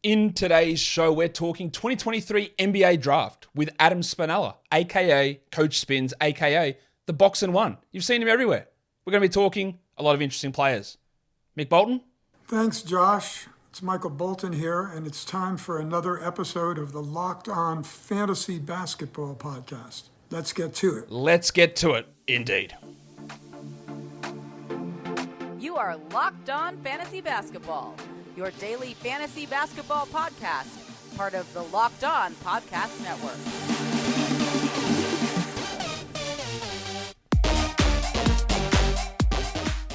In today's show, we're talking 2023 NBA Draft with Adam Spinella, a.k.a. Coach Spins, a.k.a. the Box and One. You've seen him everywhere. We're going to be talking a lot of interesting players. Mick Bolton? Thanks, Josh. It's Michael Bolton here, and it's time for another episode of the Locked On Fantasy Basketball Podcast. Let's get to it. Let's get to it, indeed. You are Locked On Fantasy Basketball, your daily fantasy basketball podcast, part of the Locked On Podcast Network.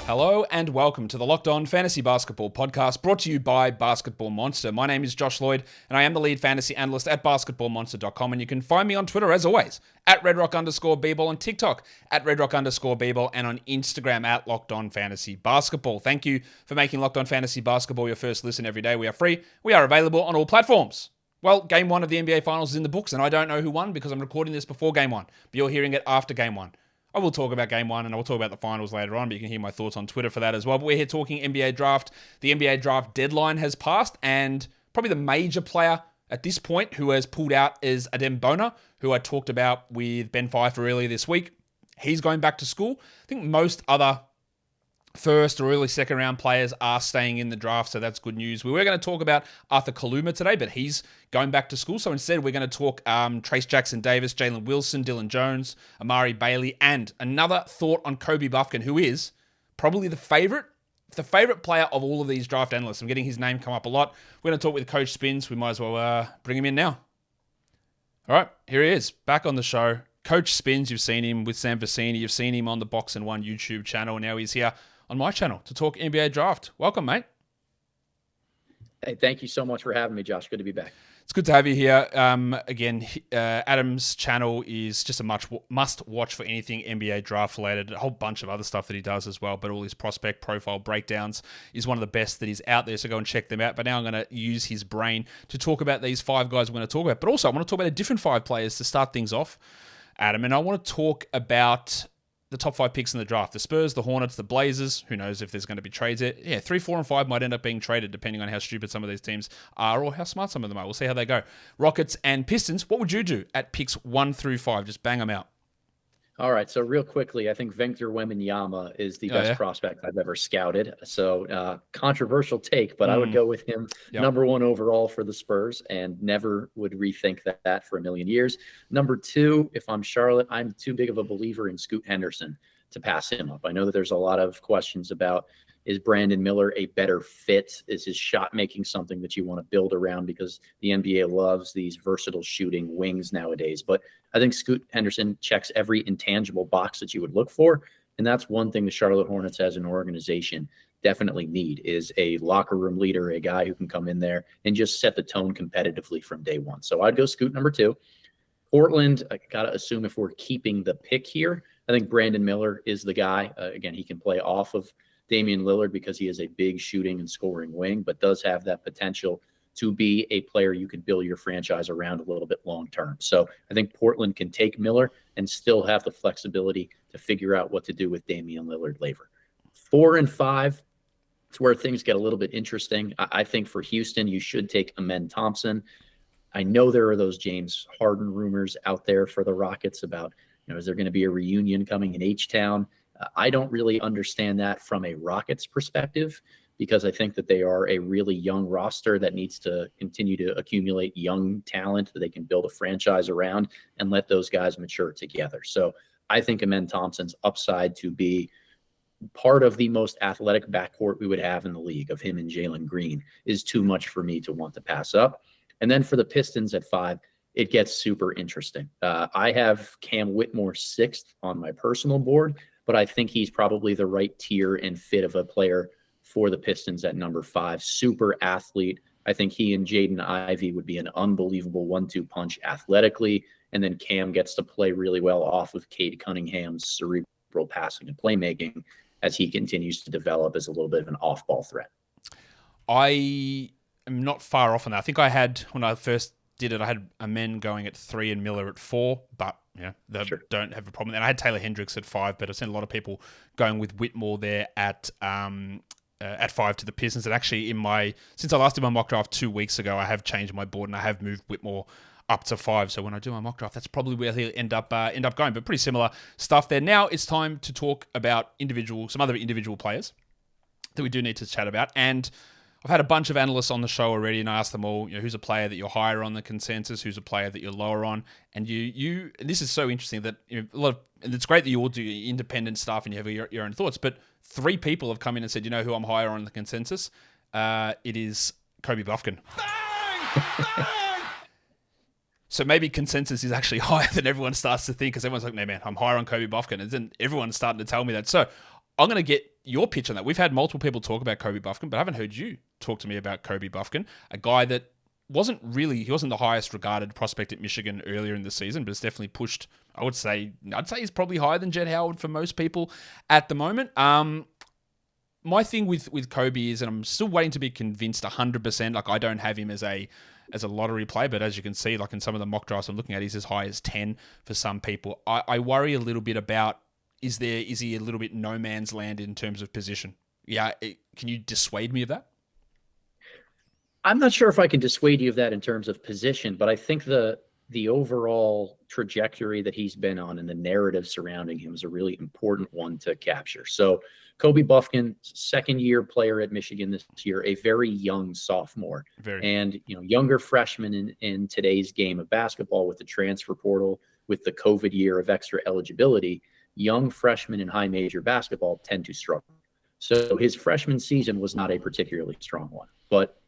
Hello and welcome to the Locked On Fantasy Basketball Podcast, brought to you by Basketball Monster. My name is Josh Lloyd, and I am the lead fantasy analyst at basketballmonster.com, and you can find me on Twitter, as always, at redrock_bball, on TikTok, at redrock_bball, and on Instagram, at Locked On Fantasy Basketball. Thank you for making Locked On Fantasy Basketball your first listen every day. We are free. We are available on all platforms. Well, Game 1 of the NBA Finals is in the books, and I don't know who won because I'm recording this before Game 1, but you're hearing it after Game 1. I will talk about Game 1 and I will talk about the finals later on, but you can hear my thoughts on Twitter for that as well. But we're here talking NBA Draft. The NBA Draft deadline has passed, and probably the major player at this point who has pulled out is Adem Bona, who I talked about with Ben Pfeiffer earlier this week. He's going back to school. I think most other first or early second round players are staying in the draft, so that's good news. We were going to talk about Arthur Kaluma today, but he's going back to school. So instead, we're going to talk Trayce Jackson-Davis, Jalen Wilson, Dillon Jones, Amari Bailey, and another thought on Kobe Bufkin, who is probably the favorite player of all of these draft analysts. I'm getting his name come up a lot. We're going to talk with Coach Spins. We might as well bring him in now. All right, here he is, back on the show. Coach Spins, you've seen him with Sam Vecini. You've seen him on the Box and One YouTube channel. And now he's here on my channel to talk NBA Draft. Welcome, mate. Hey, thank you so much for having me, Josh. Good to be back. It's good to have you here. Again, Adam's channel is just a must-watch for anything NBA Draft related. A whole bunch of other stuff that he does as well, but all his prospect profile breakdowns is one of the best that is out there, so go and check them out. But now I'm going to use his brain to talk about these five guys we're going to talk about. But also, I want to talk about a different five players to start things off, Adam. And I want to talk about the top 5 picks in the draft. The Spurs, the Hornets, the Blazers. Who knows if there's going to be trades there. Yeah, 3, 4, and 5 might end up being traded depending on how stupid some of these teams are or how smart some of them are. We'll see how they go. Rockets and Pistons. What would you do at picks 1 through 5? Just bang them out. All right, so real quickly, I think Victor Wembanyama is the best prospect I've ever scouted. So controversial take, but I would go with him number 1 overall for the Spurs and never would rethink that for a million years. Number 2, if I'm Charlotte, I'm too big of a believer in Scoot Henderson to pass him up. I know that there's a lot of questions about, is Brandon Miller a better fit? Is his shot making something that you want to build around? Because the NBA loves these versatile shooting wings nowadays. But I think Scoot Henderson checks every intangible box that you would look for. And that's one thing the Charlotte Hornets as an organization definitely need, is a locker room leader, a guy who can come in there and just set the tone competitively from day one. So I'd go Scoot number 2. Portland, I got to assume if we're keeping the pick here, I think Brandon Miller is the guy. Again, he can play off of Damian Lillard because he is a big shooting and scoring wing, but does have that potential to be a player you can build your franchise around a little bit long term. So I think Portland can take Miller and still have the flexibility to figure out what to do with Damian Lillard later. 4 and 5, it's where things get a little bit interesting. I think for Houston, you should take Amen Thompson. I know there are those James Harden rumors out there for the Rockets about, is there going to be a reunion coming in H-Town? I don't really understand that from a Rockets perspective, because I think that they are a really young roster that needs to continue to accumulate young talent that they can build a franchise around and let those guys mature together. So I think Amen Thompson's upside to be part of the most athletic backcourt we would have in the league, of him and Jalen Green, is too much for me to want to pass up. And then for the Pistons at 5, it gets super interesting. I have Cam Whitmore 6th on my personal board, but I think he's probably the right tier and fit of a player for the Pistons at number 5. Super athlete. I think he and Jaden Ivey would be an unbelievable 1-2 punch athletically. And then Cam gets to play really well off of Cade Cunningham's cerebral passing and playmaking as he continues to develop as a little bit of an off-ball threat. I am not far off on that. I think I had, when I first did it, I had Amen going at 3 and Miller at 4, but they don't have a problem. And I had Taylor Hendricks at 5, but I've seen a lot of people going with Whitmore there at at 5 to the Pistons. And actually, since I last did my mock draft 2 weeks ago, I have changed my board and I have moved Whitmore up to 5. So when I do my mock draft, that's probably where he'll end up going. But pretty similar stuff there. Now it's time to talk about some other individual players that we do need to chat about. And I've had a bunch of analysts on the show already, and I asked them all, who's a player that you're higher on the consensus, who's a player that you're lower on, and and this is so interesting that and it's great that you all do independent stuff and you have your own thoughts, but 3 people have come in and said, who I'm higher on the consensus? It is Kobe Bufkin. Bang! Bang! So maybe consensus is actually higher than everyone starts to think, because everyone's like, no, man, I'm higher on Kobe Bufkin, and then everyone's starting to tell me that. So I'm going to get your pitch on that. We've had multiple people talk about Kobe Bufkin, but I haven't heard you talk to me about Kobe Bufkin, a guy that wasn't the highest regarded prospect at Michigan earlier in the season, but has definitely pushed, I'd say he's probably higher than Jett Howard for most people at the moment. My thing with Kobe is, and I'm still waiting to be convinced 100%, like I don't have him as a lottery play, but as you can see, like in some of the mock drafts I'm looking at, he's as high as 10 for some people. I worry a little bit about, is he a little bit no man's land in terms of position? Yeah, can you dissuade me of that? I'm not sure if I can dissuade you of that in terms of position, but I think the overall trajectory that he's been on and the narrative surrounding him is a really important one to capture. So Kobe Bufkin, second-year player at Michigan this year, a very young sophomore. And younger freshman in today's game of basketball with the transfer portal, with the COVID year of extra eligibility, young freshmen in high major basketball tend to struggle. So his freshman season was not a particularly strong one, but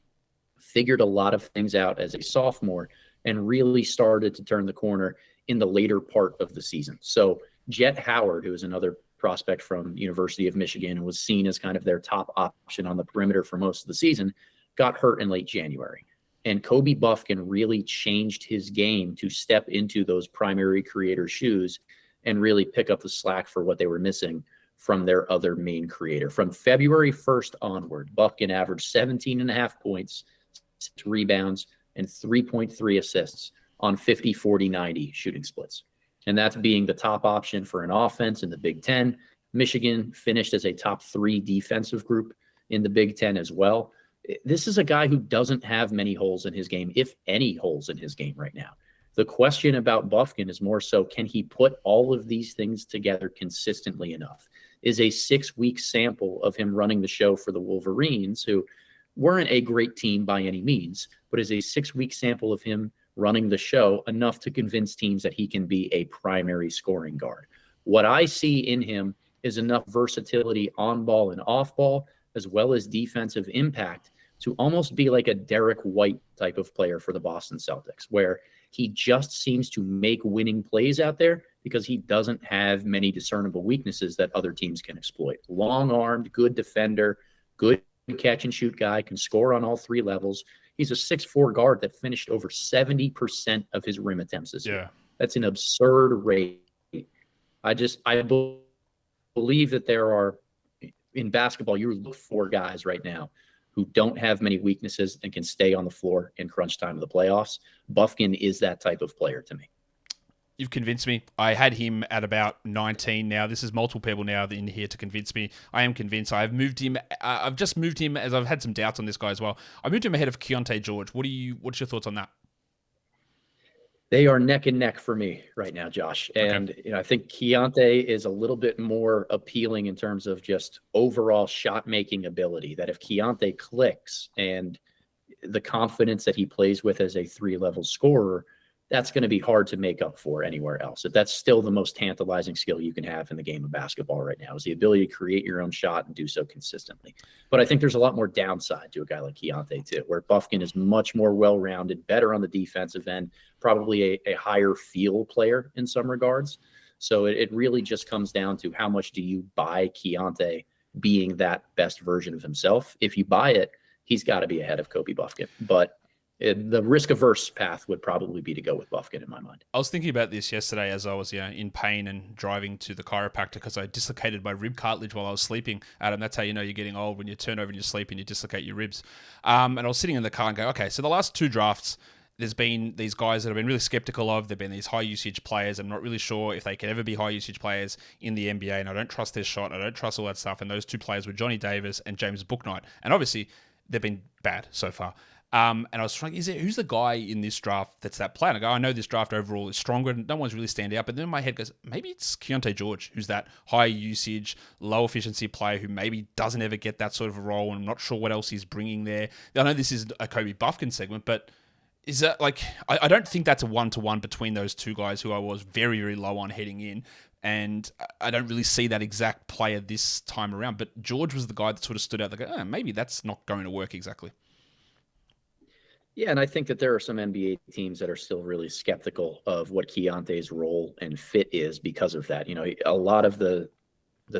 figured a lot of things out as a sophomore and really started to turn the corner in the later part of the season. So Jett Howard, who is another prospect from University of Michigan and was seen as kind of their top option on the perimeter for most of the season, got hurt in late January. And Kobe Bufkin really changed his game to step into those primary creator shoes and really pick up the slack for what they were missing from their other main creator. From February 1st onward, Bufkin averaged 17.5 points, 6 rebounds, and 3.3 assists on 50, 40, 90 shooting splits. And that's being the top option for an offense in the Big Ten. Michigan finished as a top 3 defensive group in the Big Ten as well. This is a guy who doesn't have many holes in his game, if any holes in his game right now. The question about Bufkin is more so, can he put all of these things together consistently enough? Is a 6-week sample of him running the show for the Wolverines, who weren't a great team by any means, but is a 6-week sample of him running the show enough to convince teams that he can be a primary scoring guard? What I see in him is enough versatility on ball and off ball, as well as defensive impact, to almost be like a Derek White type of player for the Boston Celtics, where he just seems to make winning plays out there because he doesn't have many discernible weaknesses that other teams can exploit. Long-armed, good defender, good catch-and-shoot guy, can score on all 3 levels. He's a 6'4" guard that finished over 70% of his rim attempts this year. That's an absurd rate. I believe that there are, in basketball, you look for guys right now who don't have many weaknesses and can stay on the floor in crunch time of the playoffs. Bufkin is that type of player to me. You've convinced me. I had him at about 19 now. This is multiple people now in here to convince me. I am convinced. I've moved him. I've just moved him, as I've had some doubts on this guy as well. I moved him ahead of Keontae George. What's your thoughts on that? They are neck and neck for me right now, Josh. And I think Keontae is a little bit more appealing in terms of just overall shot-making ability, that if Keontae clicks and the confidence that he plays with as a 3-level scorer, that's going to be hard to make up for anywhere else. That's still the most tantalizing skill you can have in the game of basketball right now, is the ability to create your own shot and do so consistently. But I think there's a lot more downside to a guy like Keontae too, where Bufkin is much more well-rounded, better on the defensive end, probably a higher feel player in some regards. So it really just comes down to how much do you buy Keontae being that best version of himself. If you buy it, he's got to be ahead of Kobe Bufkin. But the risk-averse path would probably be to go with Bufkin in my mind. I was thinking about this yesterday as I was in pain and driving to the chiropractor because I dislocated my rib cartilage while I was sleeping. Adam, that's how you know you're getting old, when you turn over in your sleep and you dislocate your ribs. And I was sitting in the car and go, okay, so the last 2 drafts, there's been these guys that I've been really skeptical of. There've been these high usage players. I'm not really sure if they can ever be high usage players in the NBA, and I don't trust their shot. I don't trust all that stuff. And those two players were Johnny Davis and James Bouknight. And obviously, they've been bad so far. And I was trying, who's the guy in this draft that's that player? And I go, I know this draft overall is stronger and no one's really stand out. But then my head goes, maybe it's Keontae George, who's that high usage, low efficiency player who maybe doesn't ever get that sort of a role. And I'm not sure what else he's bringing there. I know this is a Kobe Bufkin segment, but is that like, I don't think that's a one-to-one between those two guys who I was very, very low on heading in. And I don't really see that exact player this time around. But George was the guy that sort of stood out. Like, maybe that's not going to work exactly. Yeah, and I think that there are some NBA teams that are still really skeptical of what Keontae's role and fit is because of that. You know, a lot of the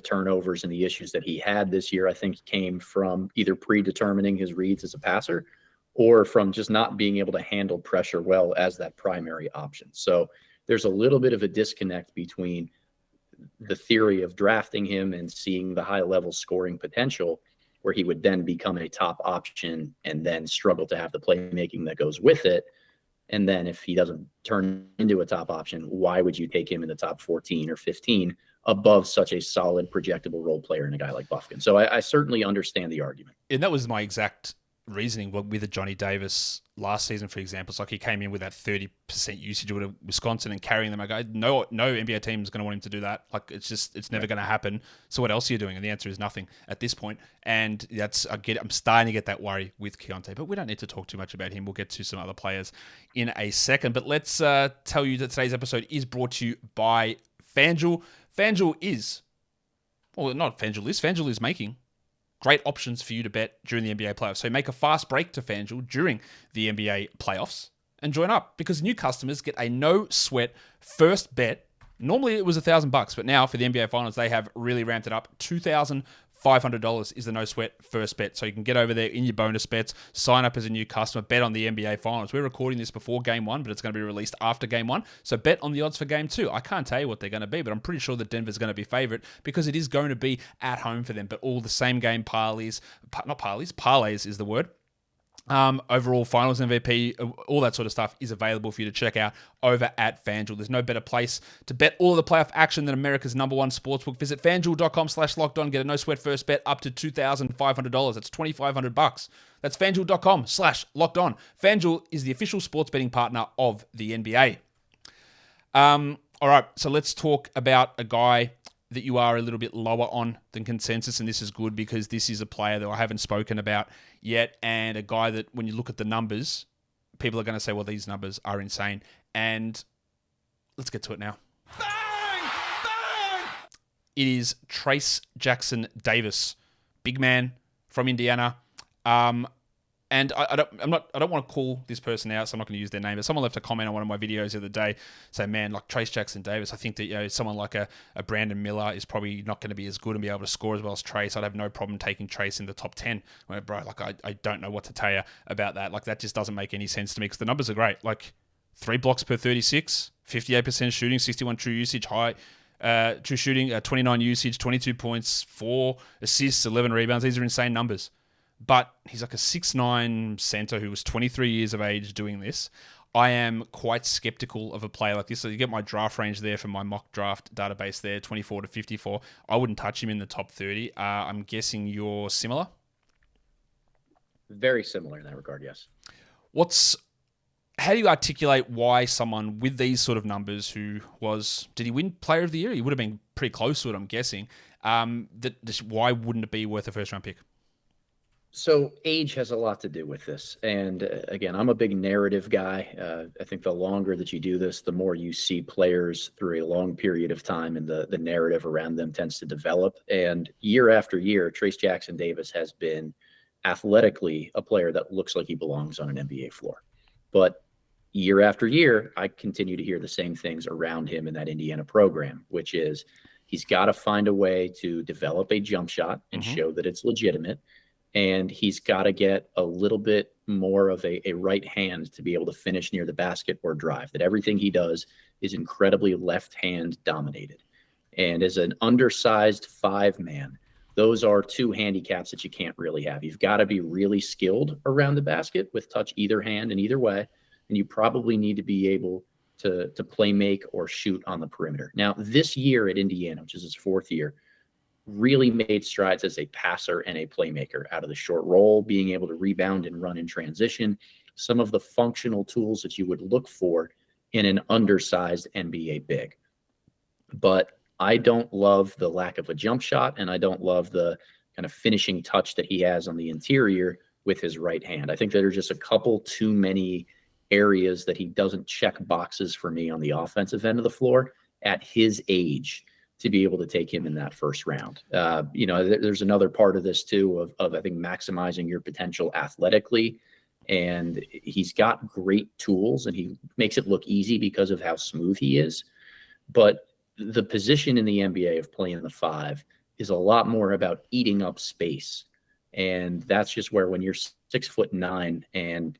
turnovers and the issues that he had this year, I think, came from either predetermining his reads as a passer or from just not being able to handle pressure well as that primary option. So there's a little bit of a disconnect between the theory of drafting him and seeing the high-level scoring potential, where he would then become a top option and then struggle to have the playmaking that goes with it. And then if he doesn't turn into a top option, why would you take him in the top 14 or 15 above such a solid projectable role player in a guy like Bufkin? So I certainly understand the argument. And that was my exact reasoning with a Johnny Davis last season, for example. It's like he came in with that 30% usage with Wisconsin and carrying them. I go, no NBA team is going to want him to do that. Like, it's never going to happen. So what else are you doing? And the answer is nothing at this point. And I'm starting to get that worry with Keontae, but we don't need to talk too much about him. We'll get to some other players in a second. But let's tell you that today's episode is brought to you by FanDuel. FanDuel is making great options for you to bet during the NBA playoffs. So make a fast break to FanDuel during the NBA playoffs and join up, because new customers get a no-sweat first bet. Normally it was $1,000, but now for the NBA Finals, they have really ramped it up. $2,500 is the no-sweat first bet. So you can get over there in your bonus bets, sign up as a new customer, bet on the NBA Finals. We're recording this before Game 1, but it's going to be released after Game 1. So bet on the odds for Game 2. I can't tell you what they're going to be, but I'm pretty sure that Denver's going to be favorite because it is going to be at home for them. But all the same game parlays is the word. Overall finals MVP, all that sort of stuff is available for you to check out over at FanDuel. There's no better place to bet all of the playoff action than America's #1 sportsbook. Visit FanDuel.com/lockedon. Get a no sweat first bet up to $2,500. That's $2,500. That's FanDuel.com/lockedon. FanDuel is the official sports betting partner of the NBA. All right, so let's talk about a guy that you are a little bit lower on than consensus, and this is good because this is a player that I haven't spoken about yet, and a guy that when you look at the numbers, people are going to say, well, these numbers are insane. And let's get to it now. Bang! Bang! It is Trayce Jackson-Davis, big man from Indiana. And I don't want to call this person out, so I'm not going to use their name, but someone left a comment on one of my videos the other day saying, man, like Trayce Jackson-Davis, I think that someone like a Brandon Miller is probably not going to be as good and be able to score as well as Trayce. I'd have no problem taking Trayce in the top 10. Well, bro, like I don't know what to tell you about that. Like that just doesn't make any sense to me because the numbers are great. Like 3 blocks per 36, 58% shooting, 61 true usage, true shooting, 29 usage, 22 points, 4 assists, 11 rebounds. These are insane numbers. But he's like a 6'9" center who was 23 years of age doing this. I am quite skeptical of a player like this. So you get my draft range there from my mock draft database there, 24 to 54. I wouldn't touch him in the top 30. I'm guessing you're similar? Very similar in that regard, yes. How do you articulate why someone with these sort of numbers did he win Player of the Year? He would have been pretty close to it, I'm guessing. Why wouldn't it be worth a first-round pick? So age has a lot to do with this. And again, I'm a big narrative guy. I think the longer that you do this, the more you see players through a long period of time and the narrative around them tends to develop. And year after year, Trayce Jackson-Davis has been athletically a player that looks like he belongs on an NBA floor. But year after year, I continue to hear the same things around him in that Indiana program, which is he's got to find a way to develop a jump shot and show that it's legitimate. And he's got to get a little bit more of a right hand to be able to finish near the basket or drive, that everything he does is incredibly left hand dominated. And as an undersized 5-man, those are 2 handicaps that you can't really have. You've got to be really skilled around the basket with touch either hand and either way. and you probably need to be able to play make or shoot on the perimeter. Now, this year at Indiana, which is his 4th year, really made strides as a passer and a playmaker out of the short roll, being able to rebound and run in transition, some of the functional tools that you would look for in an undersized NBA big. But I don't love the lack of a jump shot, and I don't love the kind of finishing touch that he has on the interior with his right hand. I think that there's just a couple too many areas that he doesn't check boxes for me on the offensive end of the floor at his age to be able to take him in that first round. There's another part of this too of I think maximizing your potential athletically. And he's got great tools and he makes it look easy because of how smooth he is. But the position in the NBA of playing the 5 is a lot more about eating up space. And that's just where when you're 6'9" and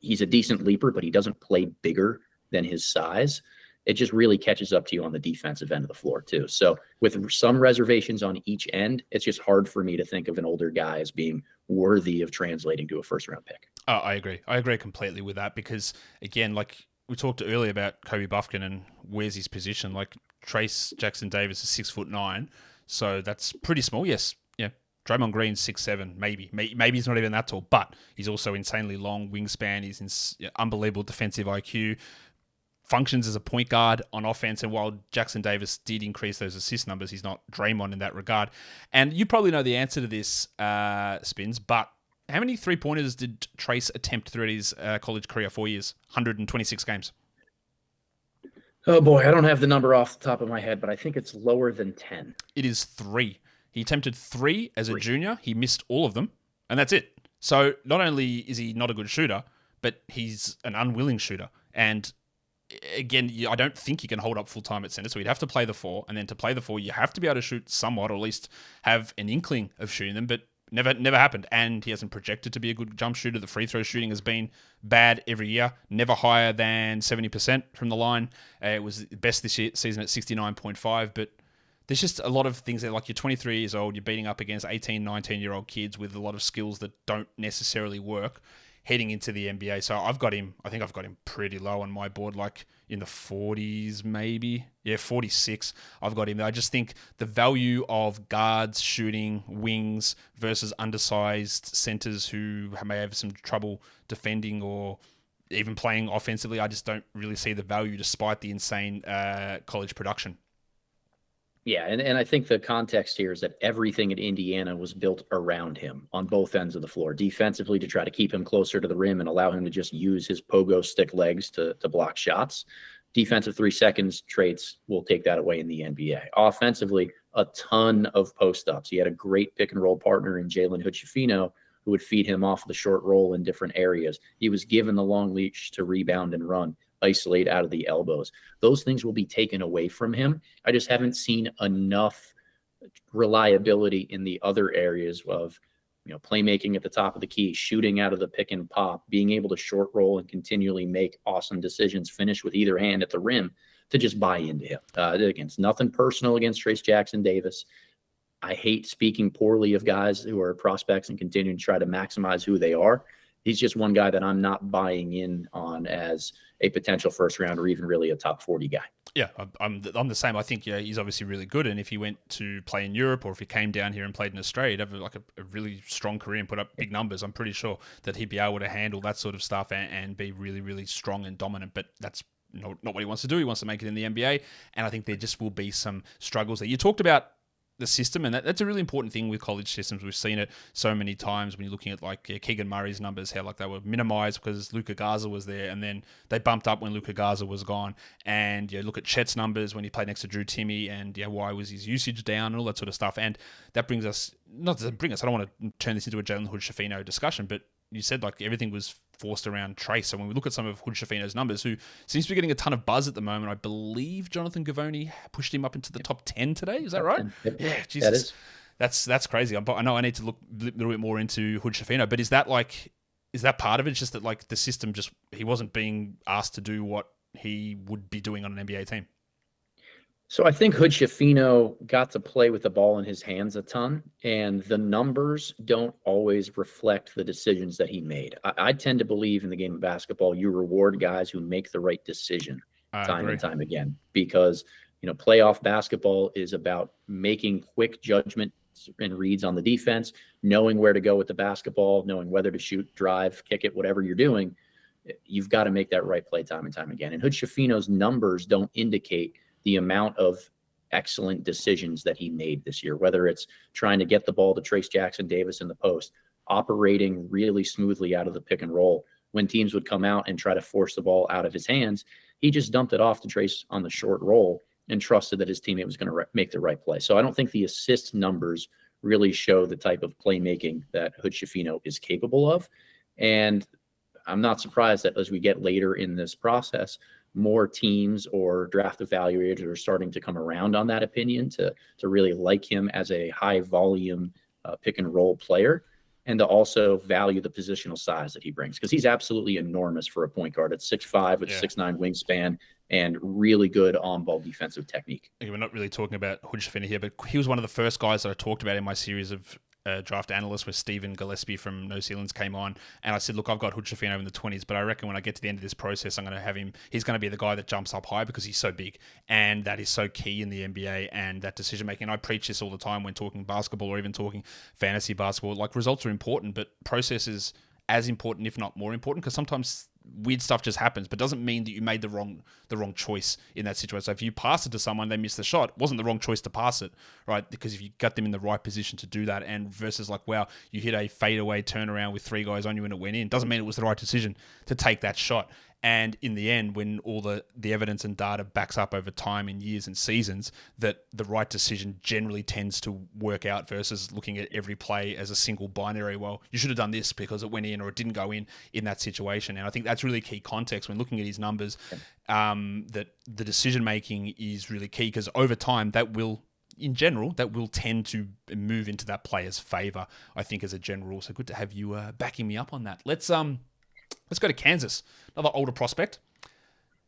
he's a decent leaper, but he doesn't play bigger than his size, it just really catches up to you on the defensive end of the floor too. So with some reservations on each end, it's just hard for me to think of an older guy as being worthy of translating to a first-round pick. I agree. I agree completely with that because, again, like we talked earlier about Kobe Bufkin and where's his position. Like Trayce Jackson-Davis is 6'9", so that's pretty small. Yes, yeah. Draymond Green's 6'7", maybe he's not even that tall, but he's also insanely long wingspan. He's in unbelievable defensive IQ. Functions as a point guard on offense, and while Jackson-Davis did increase those assist numbers, he's not Draymond in that regard. And you probably know the answer to this, Spins, but how many three-pointers did Trayce attempt throughout his college career? 4 years, 126 games. Oh boy, I don't have the number off the top of my head, but I think it's lower than 10. It is 3. He attempted 3 as a junior. He missed all of them, and that's it. So not only is he not a good shooter, but he's an unwilling shooter. And again, I don't think he can hold up full-time at center, so he'd have to play the 4, and then to play the 4, you have to be able to shoot somewhat, or at least have an inkling of shooting them, but never happened, and he hasn't projected to be a good jump shooter. The free throw shooting has been bad every year, never higher than 70% from the line. It was best this season at 69.5, but there's just a lot of things that, like, you're 23 years old, you're beating up against 18, 19-year-old kids with a lot of skills that don't necessarily work heading into the NBA. So I think I've got him pretty low on my board, like in the 40s maybe. Yeah, 46. I've got him. I just think the value of guards shooting wings versus undersized centers who may have some trouble defending or even playing offensively, I just don't really see the value despite the insane college production. Yeah, and I think the context here is that everything at Indiana was built around him on both ends of the floor. Defensively, to try to keep him closer to the rim and allow him to just use his pogo stick legs to block shots. Defensive 3 seconds traits will take that away in the NBA. Offensively, a ton of post-ups. He had a great pick-and-roll partner in Jalen Hood-Schifino who would feed him off the short roll in different areas. He was given the long leash to rebound and run, isolate out of the elbows. Those things will be taken away from him. I just haven't seen enough reliability in the other areas of, playmaking at the top of the key, shooting out of the pick and pop, being able to short roll and continually make awesome decisions, finish with either hand at the rim, to just buy into him. It's nothing personal against Trayce Jackson-Davis. I hate speaking poorly of guys who are prospects and continuing to try to maximize who they are. He's just one guy that I'm not buying in on as a potential first round or even really a top 40 guy. Yeah, I'm the same. I think he's obviously really good, and if he went to play in Europe or if he came down here and played in Australia, he'd have like a really strong career and put up big numbers. I'm pretty sure that he'd be able to handle that sort of stuff and be really, really strong and dominant, but that's not what he wants to do. He wants to make it in the NBA, and I think there just will be some struggles there. You talked about the system, and that's a really important thing with college systems. We've seen it so many times when you're looking at like Keegan Murray's numbers, how like they were minimized because Luka Garza was there, and then they bumped up when Luka Garza was gone. And look at Chet's numbers when he played next to Drew Timme, and why was his usage down and all that sort of stuff. And that brings us, I don't want to turn this into a Jalen Hood-Schifino discussion, but you said like everything was forced around Trayce. So when we look at some of Hood-Schifino's numbers, who seems to be getting a ton of buzz at the moment, I believe Jonathan Gavoni pushed him up into the top 10 today. Is that right? Yeah, Jesus. That's crazy. I know I need to look a little bit more into Hood-Schifino, but is that part of it? It's just that like the system he wasn't being asked to do what he would be doing on an NBA team. So I think Hood-Schifino got to play with the ball in his hands a ton, and the numbers don't always reflect the decisions that he made. I tend to believe in the game of basketball, you reward guys who make the right decision time and time again, because playoff basketball is about making quick judgments and reads on the defense, knowing where to go with the basketball, knowing whether to shoot, drive, kick it, whatever you're doing. You've got to make that right play time and time again. And Hood-Schifino's numbers don't indicate the amount of excellent decisions that he made this year, whether it's trying to get the ball to Trayce Jackson-Davis in the post, operating really smoothly out of the pick and roll. When teams would come out and try to force the ball out of his hands, he just dumped it off to Trayce on the short roll and trusted that his teammate was going to make the right play. So I don't think the assist numbers really show the type of playmaking that Hood-Schifino is capable of. And I'm not surprised that as we get later in this process, more teams or draft evaluators are starting to come around on that opinion to really like him as a high volume pick and roll player, and to also value the positional size that he brings, because he's absolutely enormous for a point guard at 6'5" with 6'9" wingspan and really good on-ball defensive technique. We're not really talking about Hood-Schifino here, but he was one of the first guys that I talked about in my series of draft analysts, where Stephen Gillespie from New Zealand's came on, and I said, look, I've got Hood-Schifino in the 20s, but I reckon when I get to the end of this process, I'm going to have him, he's going to be the guy that jumps up high because he's so big, and that is so key in the NBA, and that decision making. I preach this all the time when talking basketball or even talking fantasy basketball. Like, results are important, but process is as important, if not more important, because sometimes weird stuff just happens, but doesn't mean that you made the wrong choice in that situation. So if you pass it to someone, they miss the shot, it wasn't the wrong choice to pass it, right? Because if you got them in the right position to do that, and versus like, wow, you hit a fadeaway turnaround with three guys on you and it went in, doesn't mean it was the right decision to take that shot. And in the end, when all the evidence and data backs up over time in years and seasons, that the right decision generally tends to work out versus looking at every play as a single binary. Well, you should have done this because it went in or it didn't go in that situation. And I think that's really key context when looking at his numbers, that the decision-making is really key, because over time that will, in general, that will tend to move into that player's favor, I think, as a general rule. So good to have you backing me up on that. Let's go to Kansas, another older prospect.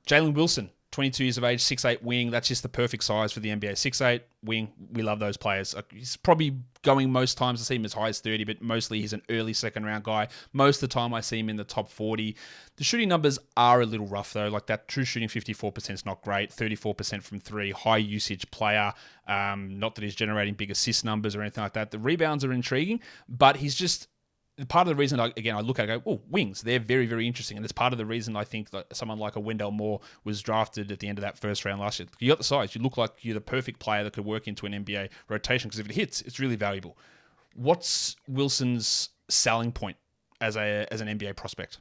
Jalen Wilson, 22 years of age, 6'8" wing. That's just the perfect size for the NBA. 6'8" wing, we love those players. He's probably going most times, I see him as high as 30, but mostly he's an early second-round guy. Most of the time I see him in the top 40. The shooting numbers are a little rough, though. Like, that true shooting, 54% is not great. 34% from three, high-usage player. Not that he's generating big assist numbers or anything like that. The rebounds are intriguing, but he's just... part of the reason, I look at it, I go, oh, wings, they're very, very interesting. And it's part of the reason I think that someone like a Wendell Moore was drafted at the end of that first round last year. You got the size. You look like you're the perfect player that could work into an NBA rotation, because if it hits, it's really valuable. What's Wilson's selling point as an NBA prospect?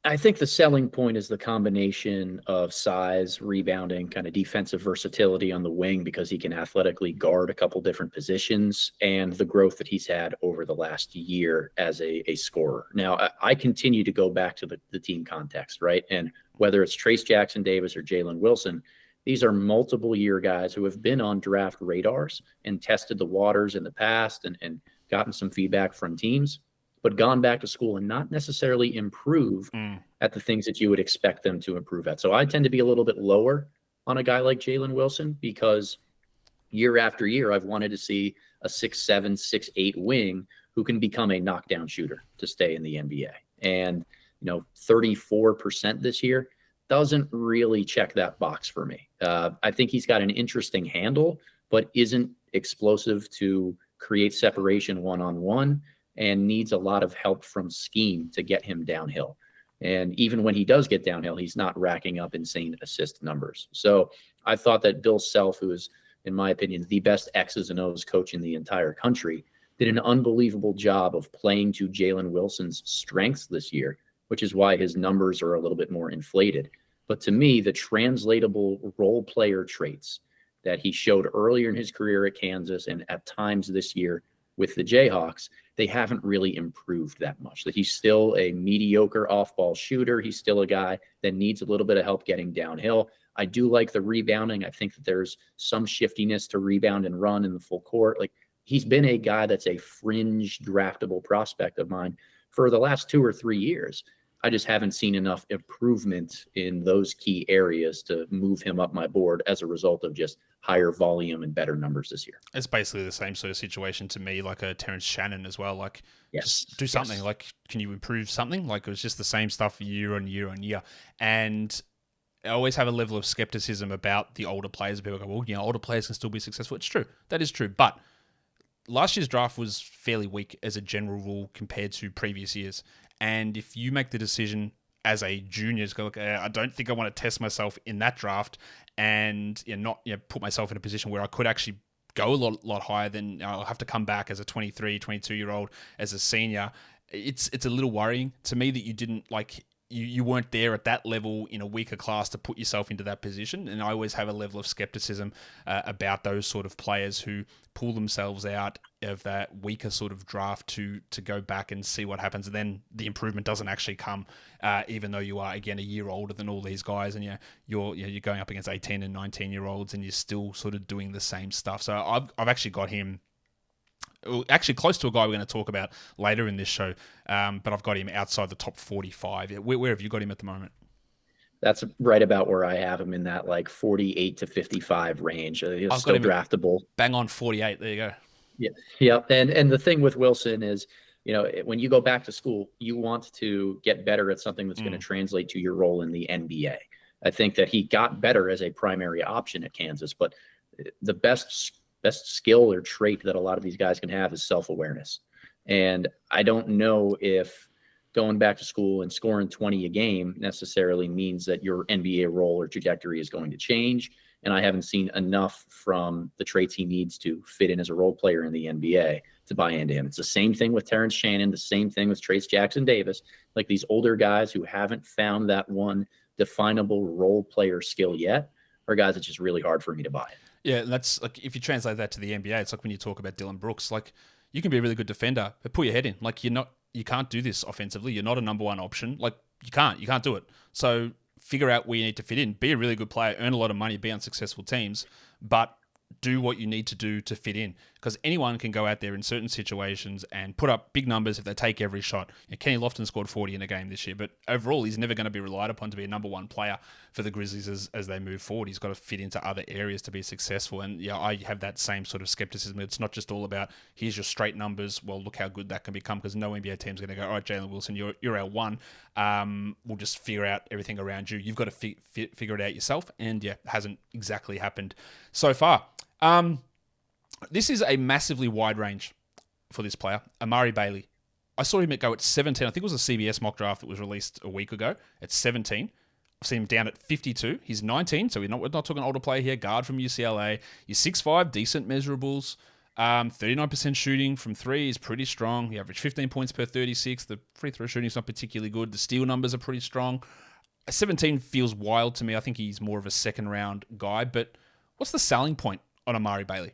I think the selling point is the combination of size, rebounding, kind of defensive versatility on the wing, because he can athletically guard a couple different positions, and the growth that he's had over the last year as a scorer. Now, I continue to go back to the team context, right? And whether it's Trayce Jackson-Davis or Jalen Wilson, these are multiple year guys who have been on draft radars and tested the waters in the past and gotten some feedback from teams, but gone back to school and not necessarily improve at the things that you would expect them to improve at. So I tend to be a little bit lower on a guy like Jalen Wilson, because year after year, I've wanted to see a 6'7", 6'8" wing who can become a knockdown shooter to stay in the NBA. And, 34% this year doesn't really check that box for me. I think he's got an interesting handle, but isn't explosive to create separation one-on-one, and needs a lot of help from scheme to get him downhill. And even when he does get downhill, he's not racking up insane assist numbers. So I thought that Bill Self, who is, in my opinion, the best X's and O's coach in the entire country, did an unbelievable job of playing to Jalen Wilson's strengths this year, which is why his numbers are a little bit more inflated. But to me, the translatable role player traits that he showed earlier in his career at Kansas and at times this year with the Jayhawks, they haven't really improved that much. That he's still a mediocre off-ball shooter. He's still a guy that needs a little bit of help getting downhill. I do like the rebounding. I think that there's some shiftiness to rebound and run in the full court. Like, he's been a guy that's a fringe draftable prospect of mine for the last 2 or 3 years. I just haven't seen enough improvement in those key areas to move him up my board as a result of just higher volume and better numbers this year. It's basically the same sort of situation to me, like a Terrence Shannon as well. Like, just do something. Yes. Like, can you improve something? Like, it was just the same stuff year on year on year. And I always have a level of skepticism about the older players. People go, well, older players can still be successful. It's true. That is true. But last year's draft was fairly weak as a general rule compared to previous years. And if you make the decision as a junior to go, look, I don't think I want to test myself in that draft and not put myself in a position where I could actually go a lot higher, than I'll have to come back as a 23, 22-year-old, as a senior. It's a little worrying to me that you didn't you weren't there at that level in a weaker class to put yourself into that position. And I always have a level of skepticism about those sort of players who pull themselves out of that weaker sort of draft to go back and see what happens. And then the improvement doesn't actually come, even though you are, again, a year older than all these guys, and you're going up against 18 and 19-year-olds and you're still sort of doing the same stuff. So I've actually got him actually close to a guy we're going to talk about later in this show, but I've got him outside the top 45. Where have you got him at the moment? That's right about where I have him, in that 48 to 55 range. He's still draftable. Bang on 48. There you go. Yeah. And the thing with Wilson is, when you go back to school, you want to get better at something that's going to translate to your role in the NBA. I think that he got better as a primary option at Kansas, but the best skill or trait that a lot of these guys can have is self-awareness. And I don't know if going back to school and scoring 20 a game necessarily means that your NBA role or trajectory is going to change. And I haven't seen enough from the traits he needs to fit in as a role player in the NBA to buy into him. It's the same thing with Terrence Shannon, the same thing with Trayce Jackson-Davis. Like, these older guys who haven't found that one definable role player skill yet are guys that's just really hard for me to buy it. Yeah, that's like, if you translate that to the NBA, it's like when you talk about Dylan Brooks, like, you can be a really good defender, but put your head in. Like, you can't do this offensively. You're not a number one option. Like, you can't do it. So figure out where you need to fit in. Be a really good player, earn a lot of money, be on successful teams, but do what you need to do to fit in, because anyone can go out there in certain situations and put up big numbers if they take every shot. Kenny Lofton scored 40 in a game this year, but overall he's never going to be relied upon to be a number one player for the Grizzlies as they move forward. He's got to fit into other areas to be successful, and I have that same sort of skepticism. It's not just all about here's your straight numbers. Well, look how good that can become, because no NBA team's going to go, all right, Jalen Wilson, you're our one. We'll just figure out everything around you. You've got to figure it out yourself, and it hasn't exactly happened so far. This is a massively wide range for this player, Amari Bailey. I saw him go at 17. I think it was a CBS mock draft that was released a week ago. At 17. I've seen him down at 52. He's 19, so we're not talking older player here. Guard from UCLA. He's 6'5", decent measurables. 39% shooting from three is pretty strong. He averaged 15 points per 36. The free throw shooting is not particularly good. The steal numbers are pretty strong. 17 feels wild to me. I think he's more of a second round guy, but what's the selling point on Amari Bailey?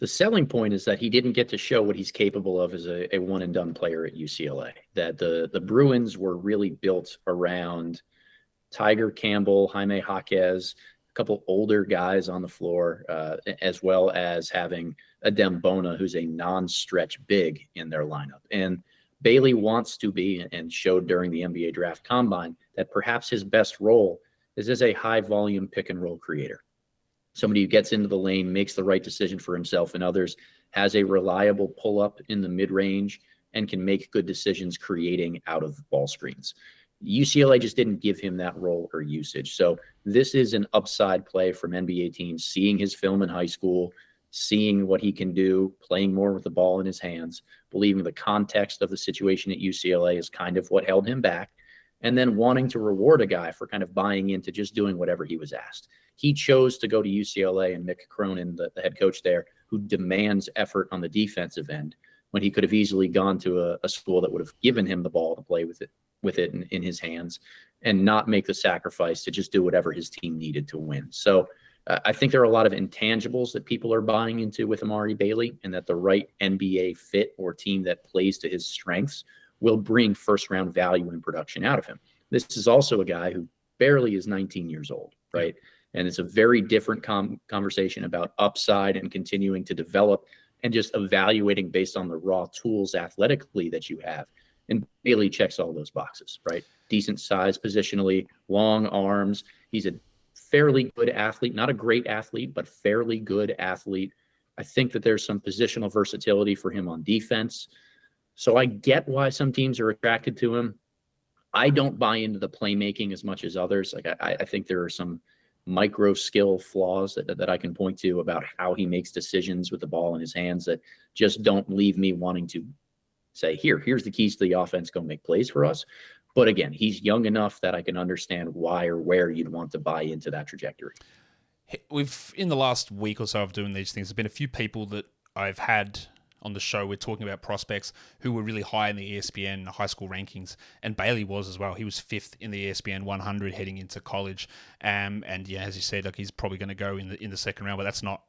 The selling point is that he didn't get to show what he's capable of as a one-and-done player at UCLA. That the Bruins were really built around Tiger Campbell, Jaime Jaquez, a couple older guys on the floor, as well as having Adem Bona, who's a non-stretch big in their lineup. And Bailey wants to be, and showed during the NBA Draft Combine, that perhaps his best role is as a high-volume pick-and-roll creator. Somebody who gets into the lane, makes the right decision for himself and others, has a reliable pull-up in the mid-range, and can make good decisions creating out of ball screens. UCLA just didn't give him that role or usage. So this is an upside play from NBA teams, seeing his film in high school, seeing what he can do, playing more with the ball in his hands, believing the context of the situation at UCLA is kind of what held him back, and then wanting to reward a guy for kind of buying into just doing whatever he was asked. He chose to go to UCLA, and Mick Cronin, the head coach there, who demands effort on the defensive end, when he could have easily gone to a school that would have given him the ball to play with it in his hands, and not make the sacrifice to just do whatever his team needed to win. So I think there are a lot of intangibles that people are buying into with Amari Bailey, and that the right NBA fit or team that plays to his strengths will bring first-round value and production out of him. This is also a guy who barely is 19 years old, right? And it's a very different conversation about upside and continuing to develop and just evaluating based on the raw tools athletically that you have, And Bailey checks all those boxes, right? Decent size positionally, long arms. He's a fairly good athlete, not a great athlete, but fairly good athlete. I think that there's some positional versatility for him on defense. So I get why some teams are attracted to him. I don't buy into the playmaking as much as others. Like I think there are some micro skill flaws that I can point to about how he makes decisions with the ball in his hands that just don't leave me wanting to say, here's the keys to the offense, go make plays for us. But again, he's young enough that I can understand why or where you'd want to buy into that trajectory. We've, in the last week or so of doing these things, there's been a few people that I've had on the show. We're talking about prospects who were really high in the ESPN high school rankings, and Bailey was as well. He was 5th in the ESPN 100 heading into college, and yeah, as you said, like he's probably going to go in the second round, but that's not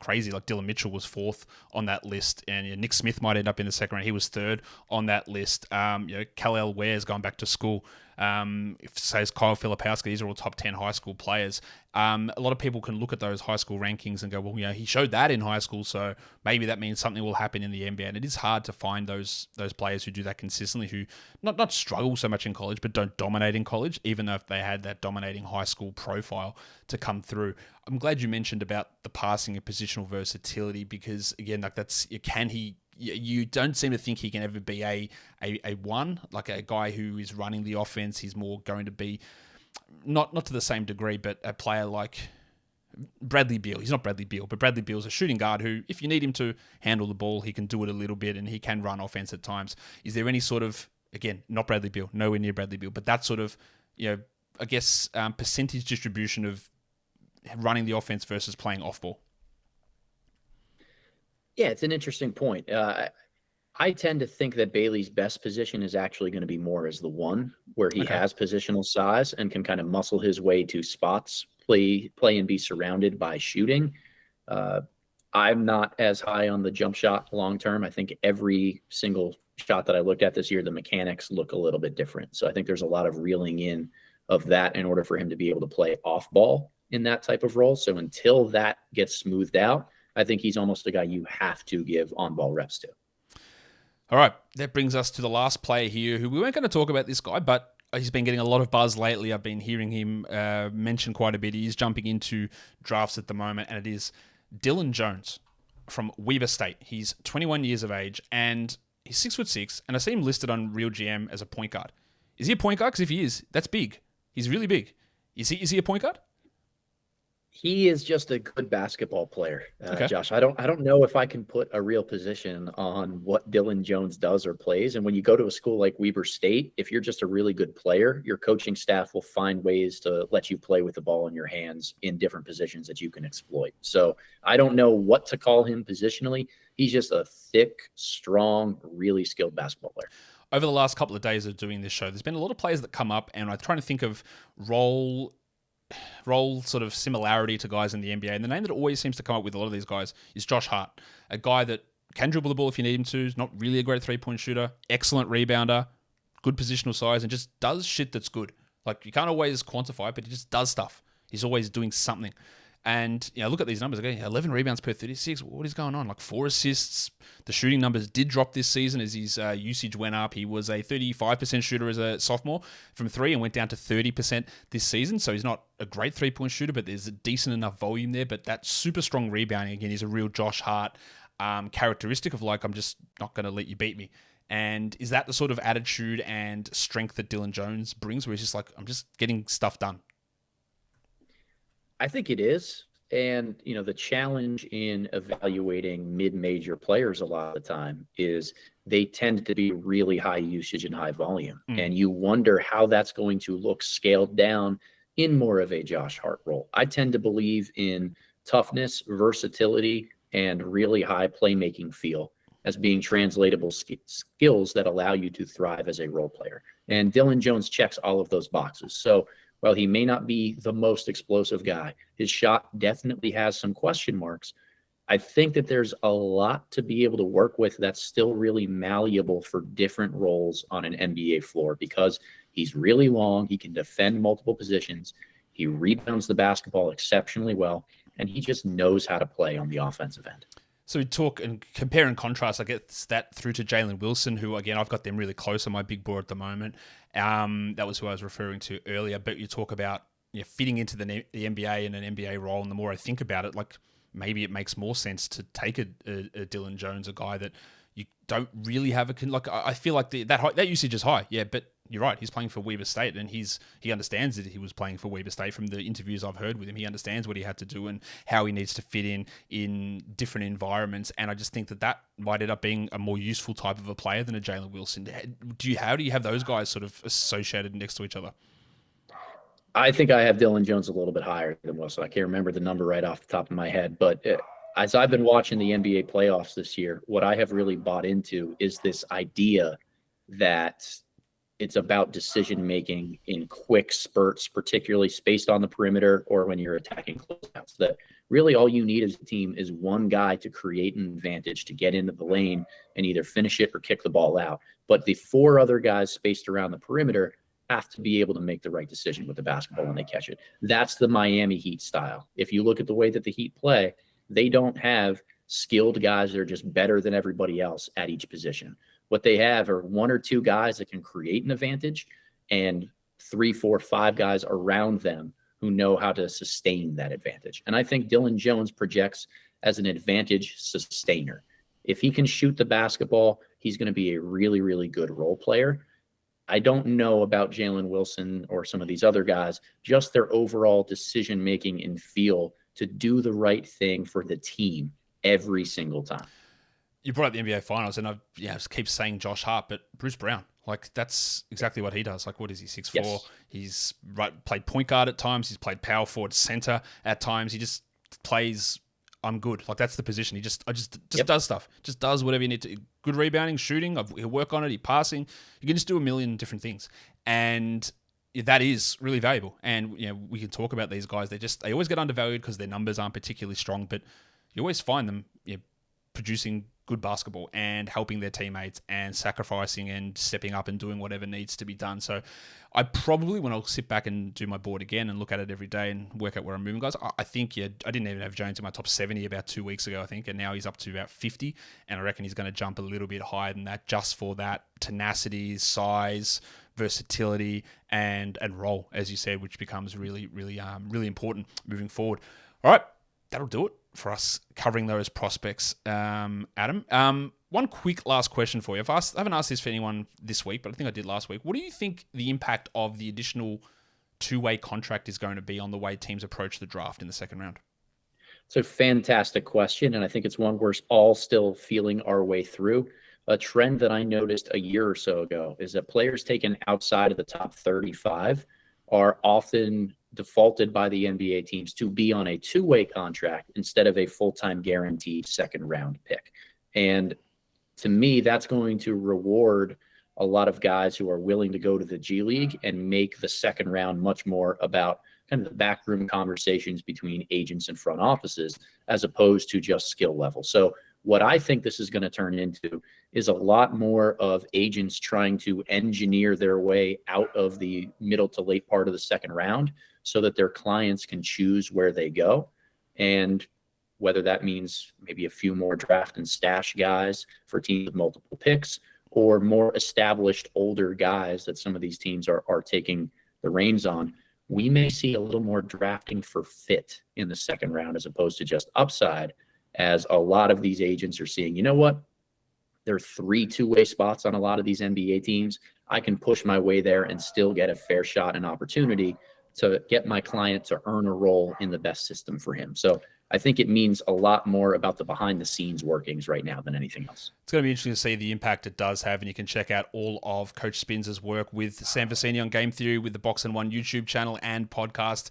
crazy. Like Dylan Mitchell was 4th on that list, and Nick Smith might end up in the second round. He was 3rd on that list. Kal-El Ware's gone back to school. Says Kyle Filipowski. These are all top 10 high school players. A lot of people can look at those high school rankings and go, well, he showed that in high school, so maybe that means something will happen in the NBA. And it is hard to find those players who do that consistently, who not struggle so much in college, but don't dominate in college, even though if they had that dominating high school profile to come through. I'm glad you mentioned about the passing and positional versatility, because again, like you don't seem to think he can ever be a one, like a guy who is running the offense. He's more going to be not to the same degree, but a player like Bradley Beal. He's not Bradley Beal, but Bradley Beal's a shooting guard who, if you need him to handle the ball, he can do it a little bit, and he can run offense at times. Is there any sort of, again, not Bradley Beal, nowhere near Bradley Beal, but that sort of, I guess, percentage distribution of running the offense versus playing off ball? Yeah, it's an interesting point. I tend to think that Bailey's best position is actually going to be more as the one, where he has positional size and can kind of muscle his way to spots, play and be surrounded by shooting. I'm not as high on the jump shot long term. I think every single shot that I looked at this year, the mechanics look a little bit different. So I think there's a lot of reeling in of that in order for him to be able to play off ball in that type of role. So until that gets smoothed out, I think he's almost a guy you have to give on-ball reps to. All right, that brings us to the last player here, who we weren't going to talk about this guy, but he's been getting a lot of buzz lately. I've been hearing him mentioned quite a bit. He's jumping into drafts at the moment, and it is Dillon Jones from Weber State. He's 21 years of age, and he's 6'6", and I see him listed on Real GM as a point guard. Is he a point guard? Because if he is, that's big. He's really big. Is he a point guard? He is just a good basketball player, Okay. Josh. I don't know if I can put a real position on what Dillon Jones does or plays. And when you go to a school like Weber State, if you're just a really good player, your coaching staff will find ways to let you play with the ball in your hands in different positions that you can exploit. So I don't know what to call him positionally. He's just a thick, strong, really skilled basketball player. Over the last couple of days of doing this show, there's been a lot of players that come up, and I'm trying to think of role sort of similarity to guys in the NBA. And the name that always seems to come up with a lot of these guys is Josh Hart, a guy that can dribble the ball if you need him to. He's not really a great three-point shooter, excellent rebounder, good positional size, and just does shit that's good. Like, you can't always quantify it, but he just does stuff. He's always doing something. And, look at these numbers. Okay, 11 rebounds per 36. What is going on? Like 4 assists. The shooting numbers did drop this season as his usage went up. He was a 35% shooter as a sophomore from 3 and went down to 30% this season. So he's not a great three-point shooter, but there's a decent enough volume there. But that super strong rebounding, again, is a real Josh Hart characteristic of, like, I'm just not going to let you beat me. And is that the sort of attitude and strength that Dillon Jones brings, where he's just like, I'm just getting stuff done? I think it is. And, the challenge in evaluating mid-major players a lot of the time is they tend to be really high usage and high volume. And you wonder how that's going to look scaled down in more of a Josh Hart role. I tend to believe in toughness, versatility, and really high playmaking feel as being translatable skills that allow you to thrive as a role player. And Dillon Jones checks all of those boxes. So while he may not be the most explosive guy, his shot definitely has some question marks. I think that there's a lot to be able to work with that's still really malleable for different roles on an NBA floor, because he's really long, he can defend multiple positions, he rebounds the basketball exceptionally well, and he just knows how to play on the offensive end. So we talk and compare and contrast, I guess, that through to Jalen Wilson, who, again, I've got them really close on my big board at the moment. That was who I was referring to earlier. But you talk about fitting into the NBA and an NBA role, and the more I think about it, like maybe it makes more sense to take a Dillon Jones, a guy that you don't really have I feel like that usage is high, yeah, but you're right. He's playing for Weber State, and he understands that he was playing for Weber State from the interviews I've heard with him. He understands what he had to do and how he needs to fit in different environments. And I just think that might end up being a more useful type of a player than a Jalen Wilson. How do you have those guys sort of associated next to each other? I think I have Dillon Jones a little bit higher than Wilson. I can't remember the number right off the top of my head, but as I've been watching the NBA playoffs this year, what I have really bought into is this idea that it's about decision-making in quick spurts, particularly spaced on the perimeter or when you're attacking closeouts. That really all you need as a team is one guy to create an advantage, to get into the lane and either finish it or kick the ball out. But the four other guys spaced around the perimeter have to be able to make the right decision with the basketball when they catch it. That's the Miami Heat style. If you look at the way that the Heat play, they don't have skilled guys that are just better than everybody else at each position. What they have are one or two guys that can create an advantage and 3, 4, 5 guys around them who know how to sustain that advantage. And I think Dillon Jones projects as an advantage sustainer. If he can shoot the basketball, he's going to be a really, really good role player. I don't know about Jalen Wilson or some of these other guys, just their overall decision-making and feel to do the right thing for the team every single time. You brought up the NBA Finals, and I just keep saying Josh Hart, but Bruce Brown, like that's exactly what he does. Like, what is he, 6'4"? Yes. He's played point guard at times. He's played power forward, center at times. He just plays, I'm good. Like, that's the position. He just does stuff. Just does whatever you need to. Good rebounding, shooting. He'll work on it. He's passing. You can just do a million different things. And that is really valuable. And, we can talk about these guys. They always get undervalued because their numbers aren't particularly strong, but you always find them producing good basketball and helping their teammates and sacrificing and stepping up and doing whatever needs to be done. So I probably, when I'll sit back and do my board again and look at it every day and work out where I'm moving guys, I think, I didn't even have Jones in my top 70 about 2 weeks ago, I think, and now he's up to about 50, and I reckon he's going to jump a little bit higher than that just for that tenacity, size, versatility, and role, as you said, which becomes really, really, really important moving forward. All right, that'll do it for us covering those prospects, Adam. One quick last question for you. I haven't asked this for anyone this week, but I think I did last week. What do you think the impact of the additional two-way contract is going to be on the way teams approach the draft in the second round? It's a fantastic question, and I think it's one we're all still feeling our way through. A trend that I noticed a year or so ago is that players taken outside of the top 35 are often defaulted by the NBA teams to be on a two-way contract instead of a full-time guaranteed second-round pick. And to me, that's going to reward a lot of guys who are willing to go to the G League and make the second round much more about kind of the backroom conversations between agents and front offices as opposed to just skill level. So what I think this is going to turn into is a lot more of agents trying to engineer their way out of the middle to late part of the second round so that their clients can choose where they go. And whether that means maybe a few more draft and stash guys for teams with multiple picks or more established older guys that some of these teams are taking the reins on, we may see a little more drafting for fit in the second round as opposed to just upside, as a lot of these agents are seeing, you know what? There are 3 two-way spots on a lot of these NBA teams. I can push my way there and still get a fair shot and opportunity to get my client to earn a role in the best system for him. So I think it means a lot more about the behind-the-scenes workings right now than anything else. It's going to be interesting to see the impact it does have, and you can check out all of Coach Spins' work with Sam Vecini on Game Theory, with the Box and One YouTube channel and podcast.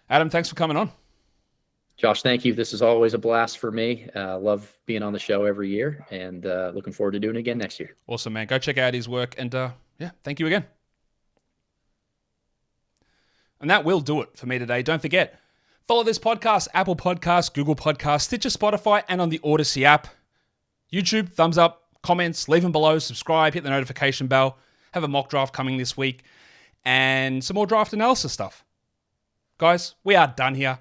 Adam, thanks for coming on. Josh, thank you. This is always a blast for me. Love being on the show every year, and looking forward to doing it again next year. Awesome, man. Go check out his work, and thank you again. And that will do it for me today. Don't forget, follow this podcast, Apple Podcasts, Google Podcasts, Stitcher, Spotify, and on the Odyssey app. YouTube, thumbs up, comments, leave them below, subscribe, hit the notification bell. Have a mock draft coming this week, and some more draft analysis stuff. Guys, we are done here.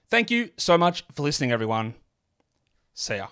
Thank you so much for listening, everyone. See ya.